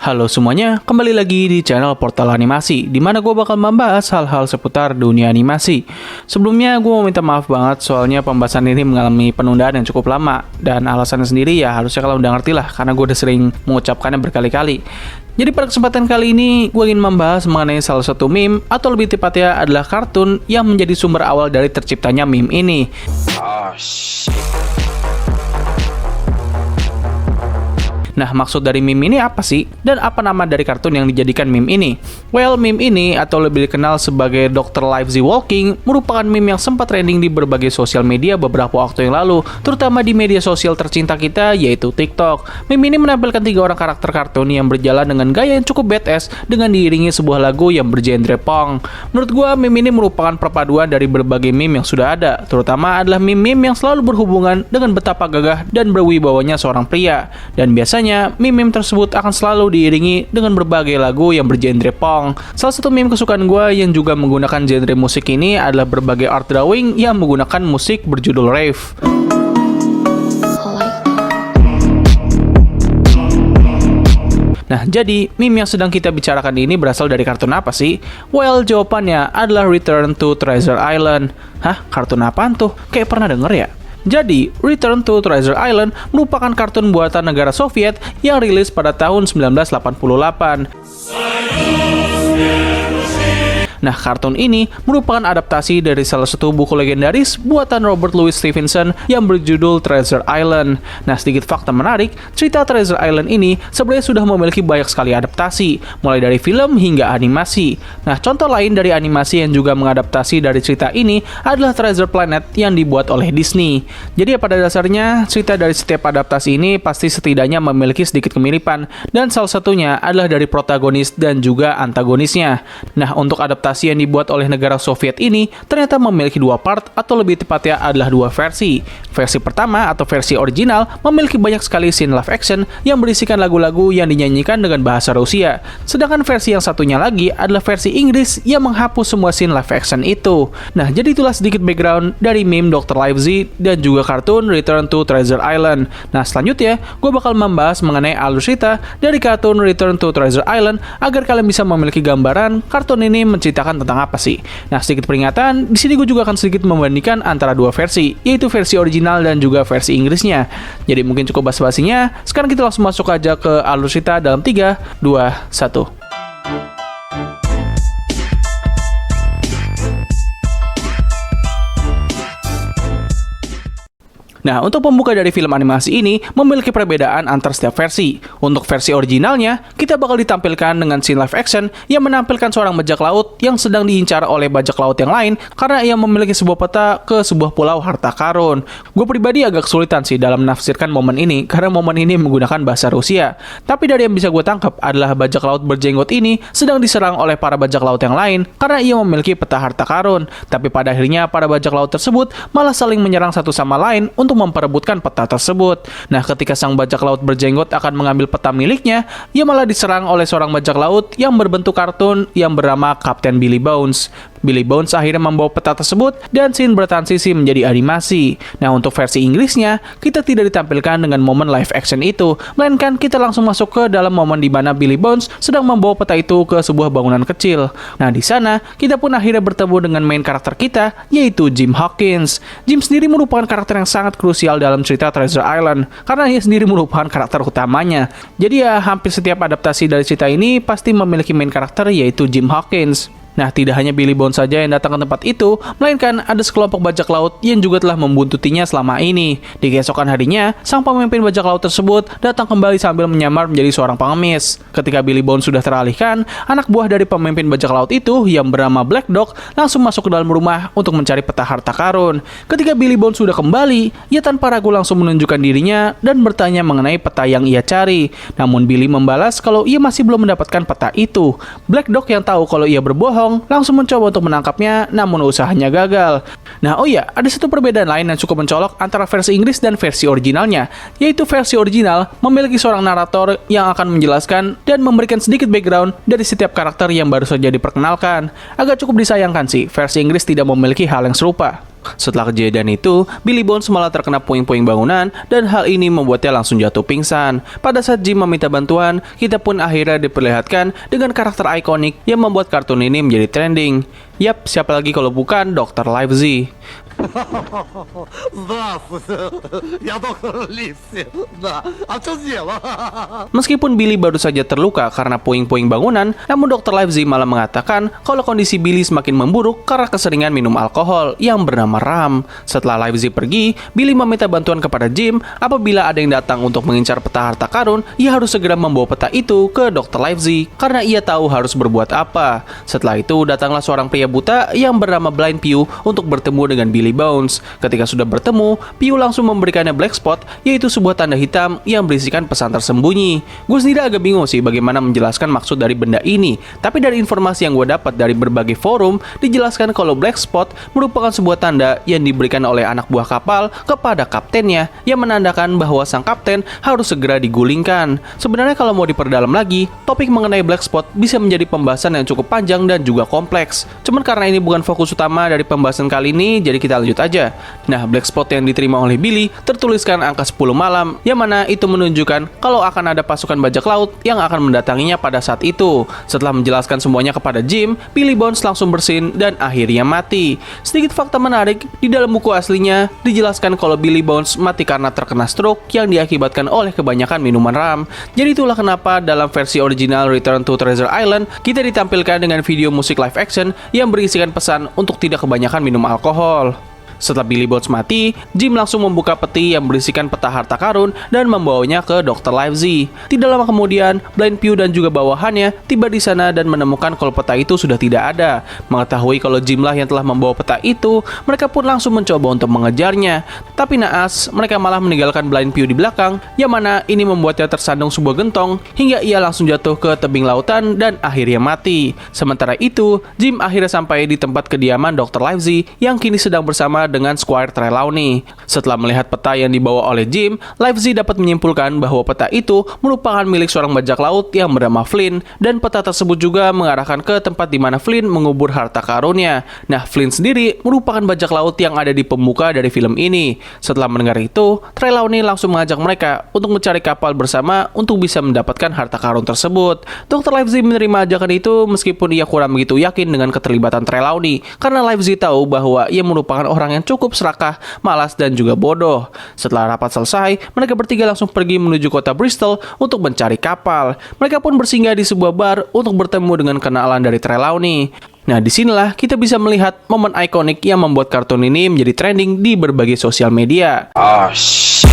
Halo semuanya, kembali lagi di channel Portal Animasi, di mana gue bakal membahas hal-hal seputar dunia animasi. Sebelumnya gue mau minta maaf banget, soalnya pembahasan ini mengalami penundaan yang cukup lama. Dan alasannya sendiri ya harusnya kalian udah ngerti lah, karena gue udah sering mengucapkannya berkali-kali. Jadi pada kesempatan kali ini, gue ingin membahas mengenai salah satu meme, atau lebih tepatnya adalah kartun yang menjadi sumber awal dari terciptanya meme ini. Nah, maksud dari meme ini apa sih? Dan apa nama dari kartun yang dijadikan meme ini? Well, meme ini atau lebih dikenal sebagai Dr. Livesey Walking merupakan meme yang sempat trending di berbagai sosial media beberapa waktu yang lalu, terutama di media sosial tercinta kita yaitu TikTok. Meme ini menampilkan 3 orang karakter kartun yang berjalan dengan gaya yang cukup badass dengan diiringi sebuah lagu yang bergenre punk. Menurut gua, meme ini merupakan perpaduan dari berbagai meme yang sudah ada, terutama adalah meme-meme yang selalu berhubungan dengan betapa gagah dan berwibawanya seorang pria. Dan biasanya meme-meme tersebut akan selalu diiringi dengan berbagai lagu yang bergenre punk. Salah satu meme kesukaan gue yang juga menggunakan genre musik ini adalah berbagai art drawing yang menggunakan musik berjudul rave. Nah, jadi meme yang sedang kita bicarakan ini berasal dari kartun apa sih? Well, jawabannya adalah Return to Treasure Island. Hah? Kartun apaan tuh? Kayak pernah denger ya? Jadi, Return to Treasure Island merupakan kartun buatan negara Soviet yang rilis pada tahun 1988. Nah, kartun ini merupakan adaptasi dari salah satu buku legendaris buatan Robert Louis Stevenson yang berjudul Treasure Island. Nah, sedikit fakta menarik, cerita Treasure Island ini sebenarnya sudah memiliki banyak sekali adaptasi, mulai dari film hingga animasi. Nah, contoh lain dari animasi yang juga mengadaptasi dari cerita ini adalah Treasure Planet yang dibuat oleh Disney. Jadi, pada dasarnya, cerita dari setiap adaptasi ini pasti setidaknya memiliki sedikit kemiripan, dan salah satunya adalah dari protagonis dan juga antagonisnya. Nah, untuk adaptasi yang dibuat oleh negara Soviet ini ternyata memiliki 2 part, atau lebih tepatnya adalah 2 versi. Versi pertama atau versi original memiliki banyak sekali scene live action yang berisikan lagu-lagu yang dinyanyikan dengan bahasa Rusia. Sedangkan versi yang satunya lagi adalah versi Inggris yang menghapus semua scene live action itu. Nah, jadi itulah sedikit background dari meme Dr. Livesey dan juga kartun Return to Treasure Island. Nah, selanjutnya gue bakal membahas mengenai alur cerita dari kartun Return to Treasure Island agar kalian bisa memiliki gambaran kartun ini menceritakan tentang apa sih. Nah, sedikit peringatan, di sini gue juga akan sedikit membandingkan antara 2 versi, yaitu versi original dan juga versi Inggrisnya. Jadi mungkin cukup basa-basinya, sekarang kita langsung masuk aja ke alur cerita dalam 3, 2, 1. Nah, untuk pembuka dari film animasi ini memiliki perbedaan antar setiap versi. Untuk versi originalnya, kita bakal ditampilkan dengan scene live action yang menampilkan seorang bajak laut yang sedang diincar oleh bajak laut yang lain karena ia memiliki sebuah peta ke sebuah pulau harta karun. Gue pribadi agak kesulitan sih dalam menafsirkan momen ini karena momen ini menggunakan bahasa Rusia. Tapi dari yang bisa gue tangkap adalah bajak laut berjenggot ini sedang diserang oleh para bajak laut yang lain karena ia memiliki peta harta karun. Tapi pada akhirnya para bajak laut tersebut malah saling menyerang satu sama lain untuk memperebutkan peta tersebut. Nah, ketika sang bajak laut berjenggot akan mengambil peta miliknya, ia malah diserang oleh seorang bajak laut yang berbentuk kartun yang bernama Kapten Billy Bones. Billy Bones akhirnya membawa peta tersebut dan scene bertransisi menjadi animasi. Nah, untuk versi Inggrisnya, kita tidak ditampilkan dengan momen live action itu, melainkan kita langsung masuk ke dalam momen di mana Billy Bones sedang membawa peta itu ke sebuah bangunan kecil. Nah, di sana kita pun akhirnya bertemu dengan main karakter kita, yaitu Jim Hawkins. Jim sendiri merupakan karakter yang sangat krusial dalam cerita Treasure Island, karena ia sendiri merupakan karakter utamanya. Jadi ya, hampir setiap adaptasi dari cerita ini pasti memiliki main karakter, yaitu Jim Hawkins. Nah, tidak hanya Billy Bones saja yang datang ke tempat itu, melainkan ada sekelompok bajak laut yang juga telah membuntutinya selama ini. Di keesokan harinya, sang pemimpin bajak laut tersebut datang kembali sambil menyamar menjadi seorang pengemis. Ketika Billy Bones sudah teralihkan, anak buah dari pemimpin bajak laut itu yang bernama Black Dog langsung masuk ke dalam rumah untuk mencari peta harta karun. Ketika Billy Bones sudah kembali, ia tanpa ragu langsung menunjukkan dirinya dan bertanya mengenai peta yang ia cari. Namun Billy membalas kalau ia masih belum mendapatkan peta itu. Black Dog yang tahu kalau ia berbohong langsung mencoba untuk menangkapnya, namun usahanya gagal. Nah, oh iya, ada satu perbedaan lain yang cukup mencolok antara versi Inggris dan versi originalnya, yaitu versi original memiliki seorang narator yang akan menjelaskan dan memberikan sedikit background dari setiap karakter yang baru saja diperkenalkan. Agak cukup disayangkan sih, versi Inggris tidak memiliki hal yang serupa. Setelah kejadian itu, Billy Bones malah terkena puing-puing bangunan dan hal ini membuatnya langsung jatuh pingsan. Pada saat Jim meminta bantuan, kita pun akhirnya diperlihatkan dengan karakter ikonik yang membuat kartun ini menjadi trending. Yap, siapa lagi kalau bukan Dr. Livesey. Meskipun Billy baru saja terluka karena puing-puing bangunan, namun Dr. Livesey malah mengatakan kalau kondisi Billy semakin memburuk karena keseringan minum alkohol yang bernama ram. Setelah Livesey pergi, Billy meminta bantuan kepada Jim. Apabila ada yang datang untuk mengincar peta harta karun, ia harus segera membawa peta itu ke Dr. Livesey karena ia tahu harus berbuat apa. Setelah itu, datanglah seorang pria buta yang bernama Blind Pew untuk bertemu dengan Billy Bones. Ketika sudah bertemu, Pew langsung memberikannya black spot, yaitu sebuah tanda hitam yang berisikan pesan tersembunyi. Gue sendiri agak bingung sih bagaimana menjelaskan maksud dari benda ini, tapi dari informasi yang gue dapat dari berbagai forum, dijelaskan kalau black spot merupakan sebuah tanda yang diberikan oleh anak buah kapal kepada kaptennya, yang menandakan bahwa sang kapten harus segera digulingkan. Sebenarnya kalau mau diperdalam lagi, topik mengenai black spot bisa menjadi pembahasan yang cukup panjang dan juga kompleks. Cuman karena ini bukan fokus utama dari pembahasan kali ini, jadi kita lanjut aja. Nah, black spot yang diterima oleh Billy tertuliskan angka 10 malam, yang mana itu menunjukkan kalau akan ada pasukan bajak laut yang akan mendatanginya pada saat itu. Setelah menjelaskan semuanya kepada Jim, Billy Bones langsung bersin dan akhirnya mati. Sedikit fakta menarik, di dalam buku aslinya dijelaskan kalau Billy Bones mati karena terkena stroke yang diakibatkan oleh kebanyakan minuman ram. Jadi itulah kenapa dalam versi original Return to Treasure Island kita ditampilkan dengan video musik live action yang berisikan pesan untuk tidak kebanyakan minum alkohol. Setelah Billy Bones mati, Jim langsung membuka peti yang berisikan peta harta karun dan membawanya ke Dr. Livesey. Tidak lama kemudian, Blind Pew dan juga bawahannya tiba di sana dan menemukan kalau peta itu sudah tidak ada. Mengetahui kalau Jim lah yang telah membawa peta itu, mereka pun langsung mencoba untuk mengejarnya. Tapi naas, mereka malah meninggalkan Blind Pew di belakang, yang mana ini membuatnya tersandung sebuah gentong hingga ia langsung jatuh ke tebing lautan dan akhirnya mati. Sementara itu, Jim akhirnya sampai di tempat kediaman Dr. Livesey yang kini sedang bersama dengan Squire Trelawney. Setelah melihat peta yang dibawa oleh Jim, Livesey dapat menyimpulkan bahwa peta itu merupakan milik seorang bajak laut yang bernama Flynn, dan peta tersebut juga mengarahkan ke tempat di mana Flynn mengubur harta karunnya. Nah, Flynn sendiri merupakan bajak laut yang ada di pembuka dari film ini. Setelah mendengar itu, Trelawney langsung mengajak mereka untuk mencari kapal bersama untuk bisa mendapatkan harta karun tersebut. Dr. Livesey menerima ajakan itu meskipun ia kurang begitu yakin dengan keterlibatan Trelawney, karena Livesey tahu bahwa ia merupakan orang yang cukup serakah, malas, dan juga bodoh. Setelah rapat selesai, mereka bertiga langsung pergi menuju kota Bristol untuk mencari kapal. Mereka pun bersinggah di sebuah bar untuk bertemu dengan kenalan dari Trelawney. Nah, disinilah kita bisa melihat momen ikonik yang membuat kartun ini menjadi trending di berbagai sosial media. Oh, shit.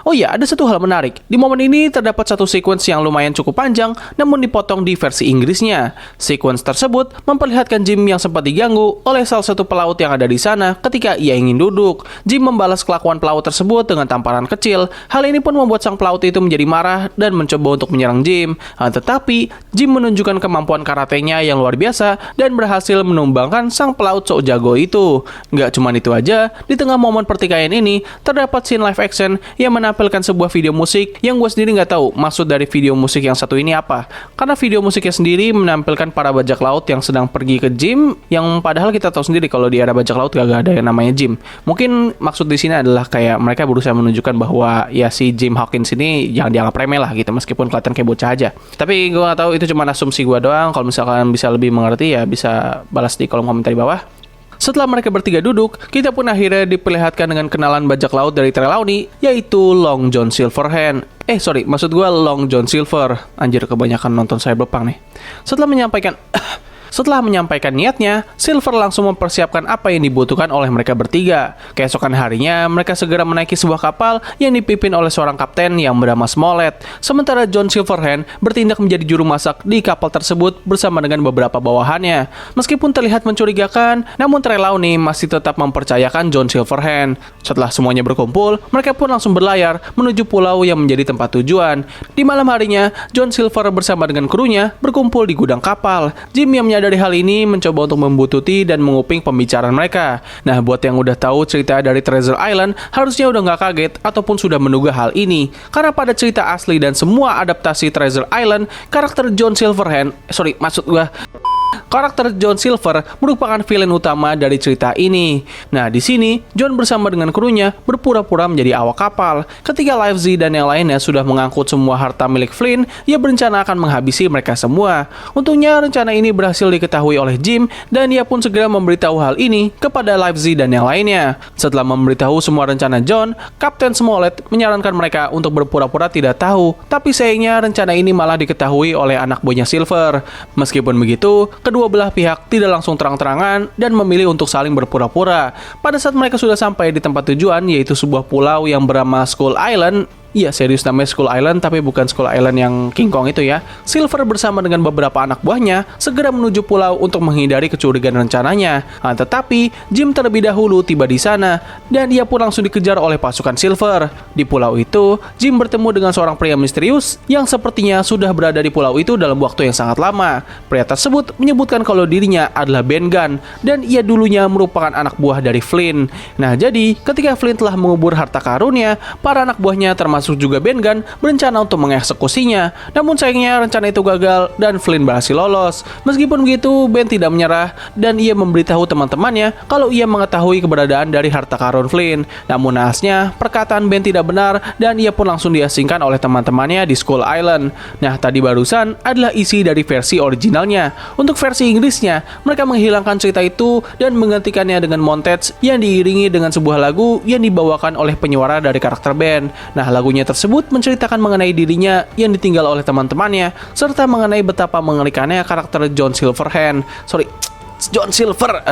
Oh ya, ada satu hal menarik. Di momen ini terdapat satu sequence yang lumayan cukup panjang, namun dipotong di versi Inggrisnya. Sequence tersebut memperlihatkan Jim yang sempat diganggu oleh salah satu pelaut yang ada di sana ketika ia ingin duduk. Jim membalas kelakuan pelaut tersebut dengan tamparan kecil. Hal ini pun membuat sang pelaut itu menjadi marah dan mencoba untuk menyerang Jim. Tetapi, Jim menunjukkan kemampuan karatenya yang luar biasa dan berhasil menumbangkan sang pelaut sok jago itu. Nggak cuma itu aja, di tengah momen pertikaian ini, terdapat scene live action yang menampilkan sebuah video musik yang gue sendiri nggak tahu maksud dari video musik yang satu ini apa. Karena video musiknya sendiri menampilkan para bajak laut yang sedang pergi ke gym, yang padahal kita tahu sendiri kalau di era bajak laut gak ada yang namanya gym. Mungkin maksud di sini adalah kayak mereka berusaha menunjukkan bahwa ya si Jim Hawkins ini jangan dianggap remeh lah gitu, meskipun kelihatan kayak bocah aja. Tapi gue nggak tahu, itu cuma asumsi gue doang. Kalau misalkan bisa lebih mengerti ya bisa balas di kolom komentar di bawah. Setelah mereka bertiga duduk, kita pun akhirnya diperlihatkan dengan kenalan bajak laut dari Trelawney, yaitu Long John Silverhand. Maksud gue Long John Silver. Anjir, kebanyakan nonton Cyberpunk nih. Setelah menyampaikan niatnya, Silver langsung mempersiapkan apa yang dibutuhkan oleh mereka bertiga. Keesokan harinya, mereka segera menaiki sebuah kapal yang dipimpin oleh seorang kapten yang bernama Smollett. Sementara John Silverhand bertindak menjadi juru masak di kapal tersebut bersama dengan beberapa bawahannya. Meskipun terlihat mencurigakan, namun Trelawney masih tetap mempercayakan John Silverhand. Setelah semuanya berkumpul, mereka pun langsung berlayar menuju pulau yang menjadi tempat tujuan. Di malam harinya, John Silver bersama dengan krunya berkumpul di gudang kapal. Jim yang dari hal ini mencoba untuk membututi dan menguping pembicaraan mereka. Nah, buat yang udah tahu cerita dari Treasure Island, harusnya udah nggak kaget ataupun sudah menduga hal ini. Karena pada cerita asli dan semua adaptasi Treasure Island, karakter John Silverhand, Karakter John Silver merupakan villain utama dari cerita ini. Nah, di sini John bersama dengan krunya berpura-pura menjadi awak kapal. Ketika Livesey dan yang lainnya sudah mengangkut semua harta milik Flynn, ia berencana akan menghabisi mereka semua. Untungnya rencana ini berhasil diketahui oleh Jim dan ia pun segera memberitahu hal ini kepada Livesey dan yang lainnya. Setelah memberitahu semua rencana John, Kapten Smollett menyarankan mereka untuk berpura-pura tidak tahu. Tapi sayangnya rencana ini malah diketahui oleh anak buahnya Silver. Meskipun begitu, kedua belah pihak tidak langsung terang-terangan dan memilih untuk saling berpura-pura. Pada saat mereka sudah sampai di tempat tujuan, yaitu sebuah pulau yang bernama Skull Island. Iya, serius namanya Skull Island, tapi bukan Skull Island yang King Kong itu ya. Silver bersama dengan beberapa anak buahnya segera menuju pulau untuk menghindari kecurigaan rencananya. Tetapi Jim terlebih dahulu tiba di sana dan ia pun langsung dikejar oleh pasukan Silver. Di pulau itu, Jim bertemu dengan seorang pria misterius yang sepertinya sudah berada di pulau itu dalam waktu yang sangat lama. Pria tersebut menyebutkan kalau dirinya adalah Ben Gunn dan ia dulunya merupakan anak buah dari Flynn. Nah, jadi ketika Flynn telah mengubur harta karunnya, para anak buahnya termasuk juga Ben Gunn berencana untuk mengeksekusinya. Namun sayangnya rencana itu gagal dan Flynn berhasil lolos. Meskipun begitu, Ben tidak menyerah dan ia memberitahu teman-temannya kalau ia mengetahui keberadaan dari harta karun Flynn. Namun nahasnya, perkataan Ben tidak benar dan ia pun langsung diasingkan oleh teman-temannya di Skull Island. Nah, tadi barusan adalah isi dari versi originalnya. Untuk versi Inggrisnya, mereka menghilangkan cerita itu dan menggantikannya dengan montage yang diiringi dengan sebuah lagu yang dibawakan oleh penyuara dari karakter Ben. Nah, lagunya tersebut menceritakan mengenai dirinya yang ditinggal oleh teman-temannya, serta mengenai betapa mengerikannya karakter John Silverhand. John Silver.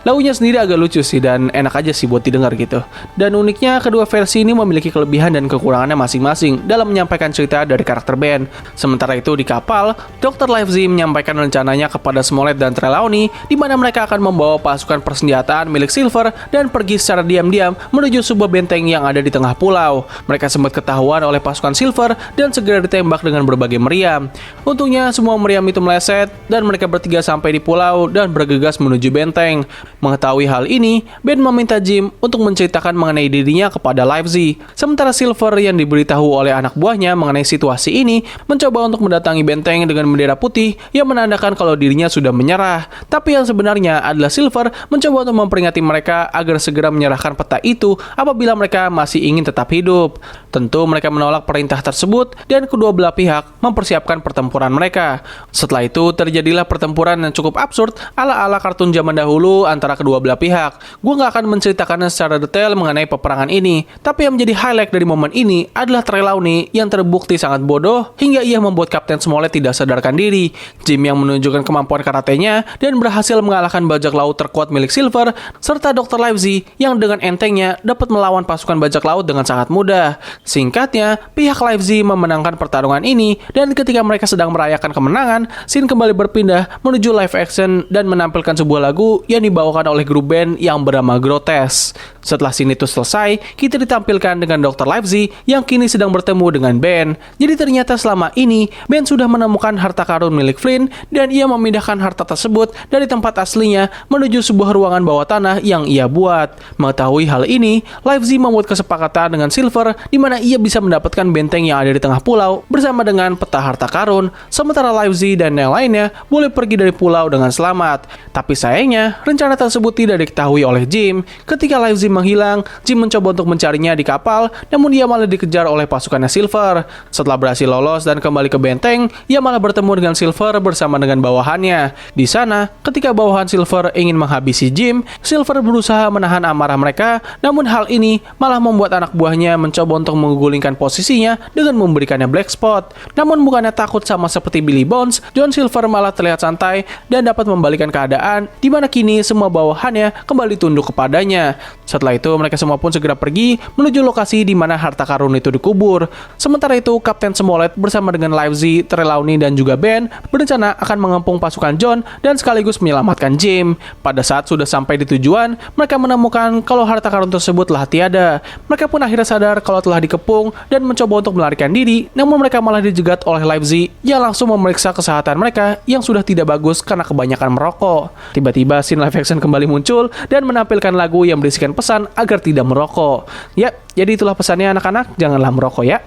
Lagunya sendiri agak lucu sih dan enak aja sih buat didengar gitu. Dan uniknya kedua versi ini memiliki kelebihan dan kekurangannya masing-masing dalam menyampaikan cerita dari karakter Ben. Sementara itu di kapal, Dr. Livesey menyampaikan rencananya kepada Smollett dan Trelawney di mana mereka akan membawa pasukan persenjataan milik Silver dan pergi secara diam-diam menuju sebuah benteng yang ada di tengah pulau. Mereka sempat ketahuan oleh pasukan Silver dan segera ditembak dengan berbagai meriam. Untungnya semua meriam itu meleset dan mereka bertiga sampai di pulau dan bergegas menuju benteng. Mengetahui hal ini, Ben meminta Jim untuk menceritakan mengenai dirinya kepada Livesey. Sementara Silver yang diberitahu oleh anak buahnya mengenai situasi ini mencoba untuk mendatangi benteng dengan bendera putih yang menandakan kalau dirinya sudah menyerah. Tapi yang sebenarnya adalah Silver mencoba untuk memperingati mereka agar segera menyerahkan peta itu apabila mereka masih ingin tetap hidup. Tentu mereka menolak perintah tersebut dan kedua belah pihak mempersiapkan pertempuran mereka. Setelah itu terjadilah pertempuran yang cukup absurd ala-ala kartun zaman dahulu antara kedua belah pihak. Gue gak akan menceritakannya secara detail mengenai peperangan ini, tapi yang menjadi highlight dari momen ini adalah Trelawney yang terbukti sangat bodoh hingga ia membuat Kapten Smollett tidak sadarkan diri. Jim yang menunjukkan kemampuan karatenya dan berhasil mengalahkan bajak laut terkuat milik Silver, serta Dr. Livesey yang dengan entengnya dapat melawan pasukan bajak laut dengan sangat mudah. Singkatnya, pihak Livesey memenangkan pertarungan ini dan ketika mereka sedang merayakan kemenangan, scene kembali berpindah menuju live action dan menampilkan sebuah lagu yang dibawakan oleh grup band yang bernama Grotesque. Setelah scene itu selesai, kita ditampilkan dengan Dr. Livesey yang kini sedang bertemu dengan Ben. Jadi ternyata selama ini, Ben sudah menemukan harta karun milik Flynn dan ia memindahkan harta tersebut dari tempat aslinya menuju sebuah ruangan bawah tanah yang ia buat. Mengetahui hal ini, Livesey membuat kesepakatan dengan Silver di mana ia bisa mendapatkan benteng yang ada di tengah pulau bersama dengan peta harta karun, sementara Livesey dan yang lainnya boleh pergi dari pulau dengan selamat. Tapi sayangnya, rencana tersebut tidak diketahui oleh Jim. Ketika Livesey menghilang, Jim mencoba untuk mencarinya di kapal, namun dia malah dikejar oleh pasukannya Silver. Setelah berhasil lolos dan kembali ke benteng, ia malah bertemu dengan Silver bersama dengan bawahannya. Di sana, ketika bawahan Silver ingin menghabisi Jim, Silver berusaha menahan amarah mereka, namun hal ini malah membuat anak buahnya mencoba untuk menggulingkan posisinya dengan memberikannya black spot. Namun bukannya takut sama seperti Billy Bones, John Silver malah terlihat santai dan dapat membalikan keadaan di mana kini semua bawahannya kembali tunduk kepadanya. Setelah itu mereka semua pun segera pergi menuju lokasi di mana harta karun itu dikubur. Sementara itu Kapten Smollett bersama dengan Livesey, Trelawney dan juga Ben berencana akan mengepung pasukan John dan sekaligus menyelamatkan Jim. Pada saat sudah sampai di tujuan, mereka menemukan kalau harta karun tersebut telah tiada. Mereka pun akhirnya sadar kalau telah dikepung dan mencoba untuk melarikan diri, namun mereka malah dijegat oleh Livesey yang langsung memeriksa kesehatan mereka yang sudah tidak bagus karena kebanyakan merokok. Tiba-tiba scene live action kembali muncul dan menampilkan lagu yang berisikan pesan agar tidak merokok. Ya, jadi itulah pesannya anak-anak, janganlah merokok ya.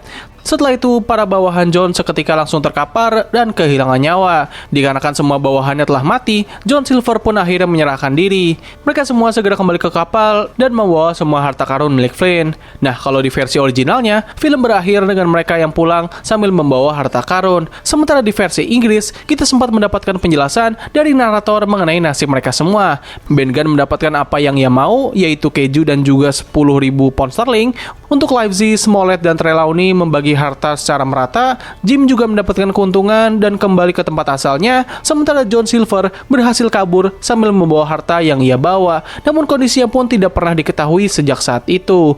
Setelah itu, para bawahan John seketika langsung terkapar dan kehilangan nyawa. Dikarenakan semua bawahannya telah mati, John Silver pun akhirnya menyerahkan diri. Mereka semua segera kembali ke kapal dan membawa semua harta karun milik Flynn. Nah, kalau di versi originalnya, film berakhir dengan mereka yang pulang sambil membawa harta karun. Sementara di versi Inggris, kita sempat mendapatkan penjelasan dari narator mengenai nasib mereka semua. Ben Gunn mendapatkan apa yang ia mau, yaitu keju dan juga 10.000 pound sterling. Untuk Livesey, Smollett, dan Trelawney membagi harta secara merata. Jim juga mendapatkan keuntungan dan kembali ke tempat asalnya, sementara John Silver berhasil kabur sambil membawa harta yang ia bawa. Namun kondisinya pun tidak pernah diketahui sejak saat itu.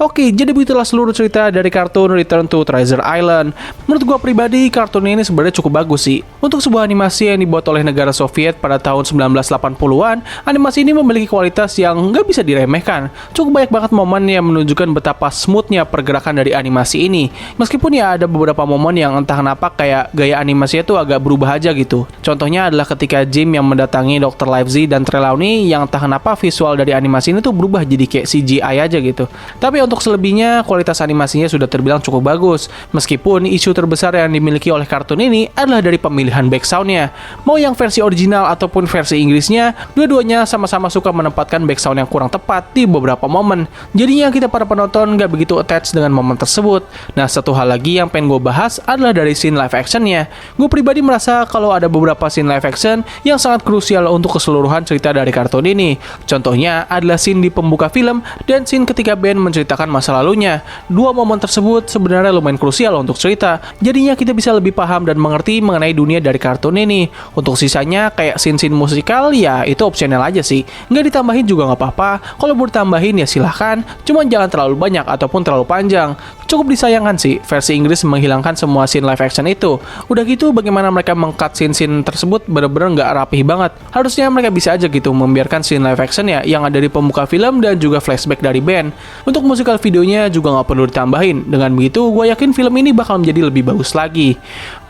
Oke, jadi begitulah seluruh cerita dari kartun Return to Treasure Island. Menurut gua pribadi, kartun ini sebenarnya cukup bagus sih. Untuk sebuah animasi yang dibuat oleh negara Soviet pada tahun 1980-an, animasi ini memiliki kualitas yang nggak bisa diremehkan. Cukup banyak banget momen yang menunjukkan betapa smoothnya pergerakan dari animasi ini. Meskipun ya ada beberapa momen yang entah kenapa kayak gaya animasinya tuh agak berubah aja gitu. Contohnya adalah ketika Jim yang mendatangi Dr. Livesey dan Trelawney yang entah kenapa visual dari animasi ini tuh berubah jadi kayak CGI aja gitu. Tapi untuk selebihnya, kualitas animasinya sudah terbilang cukup bagus. Meskipun isu terbesar yang dimiliki oleh kartun ini adalah dari pemilihan backsoundnya. Mau yang versi original ataupun versi Inggrisnya, dua-duanya sama-sama suka menempatkan backsound yang kurang tepat di beberapa momen. Jadinya kita para penonton gak begitu attach dengan momen tersebut. Nah, satu hal lagi yang pengen gue bahas adalah dari scene live actionnya. Gue pribadi merasa kalau ada beberapa scene live action yang sangat krusial untuk keseluruhan cerita dari kartun ini. Contohnya adalah scene di pembuka film dan scene ketika Ben menceritakan masa lalunya. Dua momen tersebut sebenarnya lumayan krusial untuk cerita, jadinya kita bisa lebih paham dan mengerti mengenai dunia dari kartun ini. Untuk sisanya kayak scene-scene musikal ya itu opsional aja sih, nggak ditambahin juga nggak apa-apa. Kalau mau ditambahin ya silahkan, cuman jangan terlalu banyak ataupun terlalu panjang. Cukup disayangkan sih versi Inggris menghilangkan semua scene live action itu. Udah gitu bagaimana mereka meng-cut scene-scene tersebut bener-bener nggak rapih banget. Harusnya mereka bisa aja gitu membiarkan scene live action ya yang ada di pembuka film dan juga flashback dari Ben. Untuk musikal videonya juga nggak perlu ditambahin. Dengan begitu, gue yakin film ini bakal menjadi lebih bagus lagi.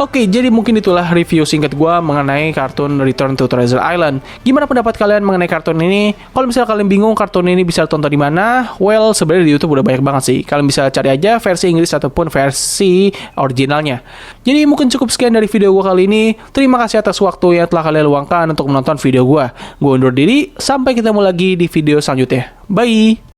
Oke, jadi mungkin itulah review singkat gue mengenai kartun Return to Treasure Island. Gimana pendapat kalian mengenai kartun ini? Kalau misalnya kalian bingung kartun ini bisa tonton di mana, well, sebenarnya di YouTube udah banyak banget sih. Kalian bisa cari aja versi Inggris ataupun versi originalnya. Jadi mungkin cukup sekian dari video gue kali ini. Terima kasih atas waktu yang telah kalian luangkan untuk menonton video gue. Gue undur diri, sampai ketemu lagi di video selanjutnya. Bye!